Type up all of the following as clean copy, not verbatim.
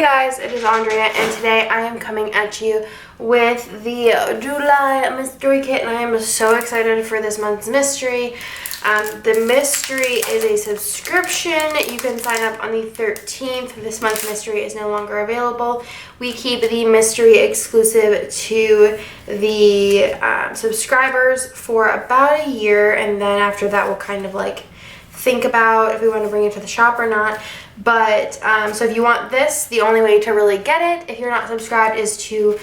Hey guys, it is Andrea, and today I am coming at you with the July mystery kit, and I am so excited for this month's mystery. The mystery is a subscription. You can sign up on the 13th. This month's mystery is no longer available. We keep the mystery exclusive to the subscribers for about a year, and then after that we'll kind of like think about if we want to bring it to the shop or not. But so if you want this, the only way to really get it, if you're not subscribed, is to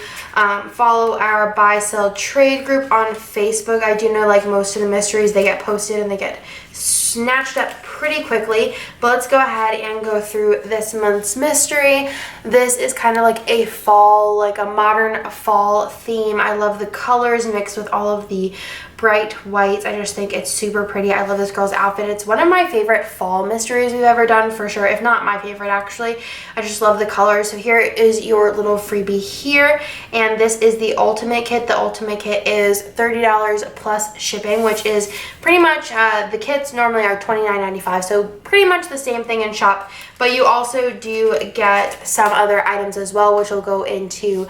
follow our buy sell trade group on Facebook. I do know like most of the mysteries, they get posted and they get snatched up pretty quickly, but let's go ahead and go through this month's mystery. This is kind of like a fall, like a modern fall theme. I love the colors mixed with all of the bright whites. I just think it's super pretty. I love this girl's outfit. It's one of my favorite fall mysteries we've ever done, for sure, if not my favorite actually. I just love the colors. So here is your little freebie here, and this is the ultimate kit. The ultimate kit is $30 plus shipping, which is pretty much the kits normally are $29.95, so pretty much the same thing in shop, but you also do get some other items as well, which will go into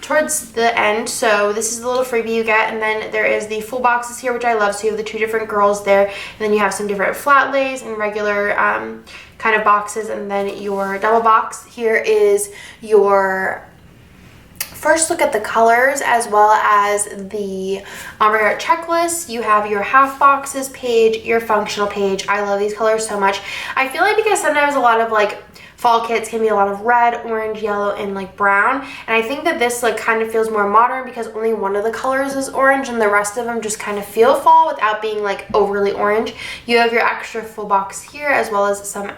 towards the end. So this is the little freebie you get, and then there is the full boxes here, which I love. So you have the two different girls there, and then you have some different flat lays and regular kind of boxes, and then your double box. Here is your first look at the colors as well as the Ombre Art checklist. You have your half boxes page, your functional page. I love these colors so much. I feel like because sometimes a lot of like fall kits can be a lot of red, orange, yellow, and like brown, and I think that this like kind of feels more modern because only one of the colors is orange and the rest of them just kind of feel fall without being like overly orange. You have your extra full box here as well as some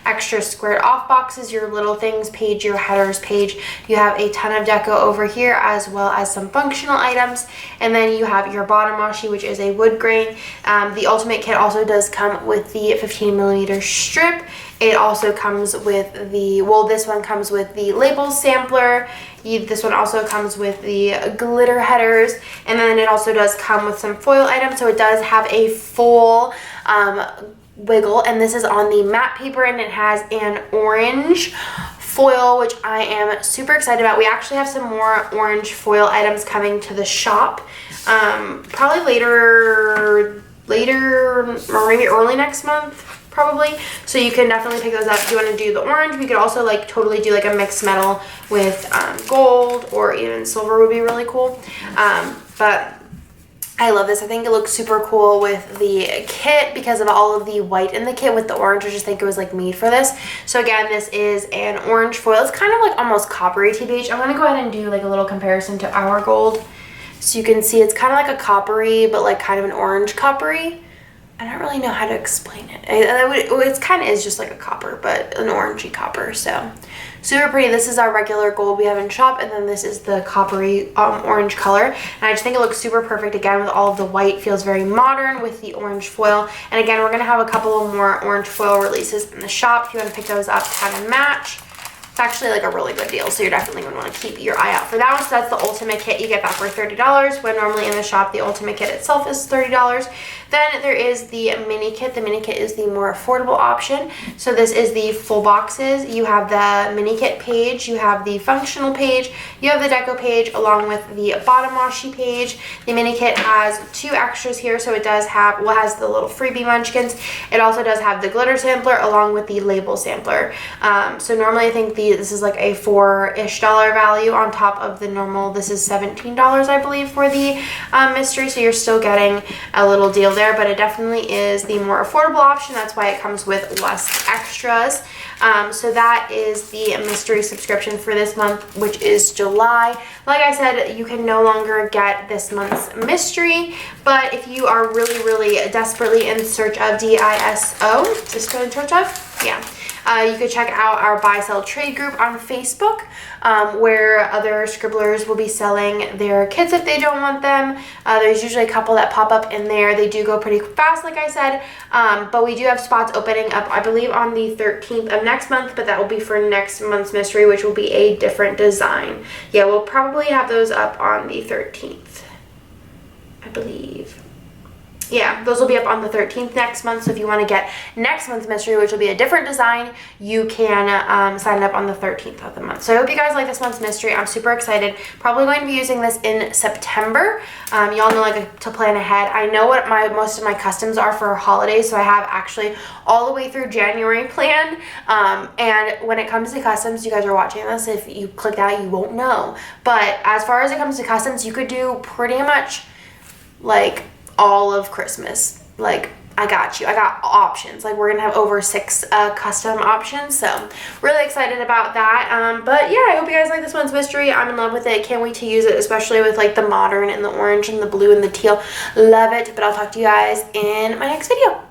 extra squared off boxes, your little things page, your headers page. You have a ton of deco over here as well as some functional items, and then you have your bottom washi, which is a wood grain. The ultimate kit also does come with the 15mm strip. It also comes with the, well, this one comes with the label sampler. This one also comes with the glitter headers, and then it also does come with some foil items. So it does have a full wiggle, and this is on the matte paper, and it has an orange foil, which I am super excited about. We actually have some more orange foil items coming to the shop, probably later or maybe early next month. Probably, so you can definitely pick those up if you want to do the orange. We could also like totally do like a mixed metal with gold, or even silver would be really cool. But I love this. I think it looks super cool with the kit because of all of the white in the kit with the orange. I just think it was like made for this. So again, this is an orange foil. It's kind of like almost coppery TBH. I'm gonna go ahead and do like a little comparison to our gold, so you can see it's kind of like a coppery, but like kind of an orange coppery. I don't really know how to explain it. It kind of is just like a copper, but an orangey copper. So super pretty. This is our regular gold we have in shop, and then this is the coppery orange color. And I just think it looks super perfect again with all of the white. Feels very modern with the orange foil. And again, we're gonna have a couple of more orange foil releases in the shop if you want to pick those up to kind of match. It's actually like a really good deal, so you're definitely going to want to keep your eye out for that one. So that's the ultimate kit. You get that for $30, when normally in the shop the ultimate kit itself is $30. Then there is the mini kit. The mini kit is the more affordable option. So this is the full boxes. You have the mini kit page, you have the functional page, you have the deco page along with the bottom washi page. The mini kit has two extras here, so it does have, well, it has the little freebie munchkins. It also does have the glitter sampler along with the label sampler. So normally I think this is like a $4-ish value on top of the normal. This is $17, I believe, for the mystery, so you're still getting a little deal there, but it definitely is the more affordable option. That's why it comes with less extras. So that is the mystery subscription for this month, which is July. Like I said, you can no longer get this month's mystery, but if you are really, really desperately in search of DISO, just go in search of, yeah. You could check out our buy sell trade group on Facebook, where other scribblers will be selling their kits if they don't want them. There's usually a couple that pop up in there. They do go pretty fast, like I said, but we do have spots opening up, I believe, on the 13th of next month, but that will be for next month's mystery, which will be a different design. Yeah, we'll probably have those up on the 13th, I believe. Yeah, those will be up on the 13th next month. So if you want to get next month's mystery, which will be a different design, you can sign up on the 13th of the month. So I hope you guys like this month's mystery. I'm super excited. Probably going to be using this in September. Y'all know like to plan ahead. I know what most of my customs are for holidays, so I have actually all the way through January planned. And when it comes to customs, you guys are watching this. If you click that, you won't know. But as far as it comes to customs, you could do pretty much like all of Christmas. Like, I got you. I got options. Like, we're gonna have over 6 custom options, so really excited about that. But yeah, I hope you guys like this one's mystery. I'm in love with it. Can't wait to use it, especially with like the modern and the orange and the blue and the teal. Love it. But I'll talk to you guys in my next video.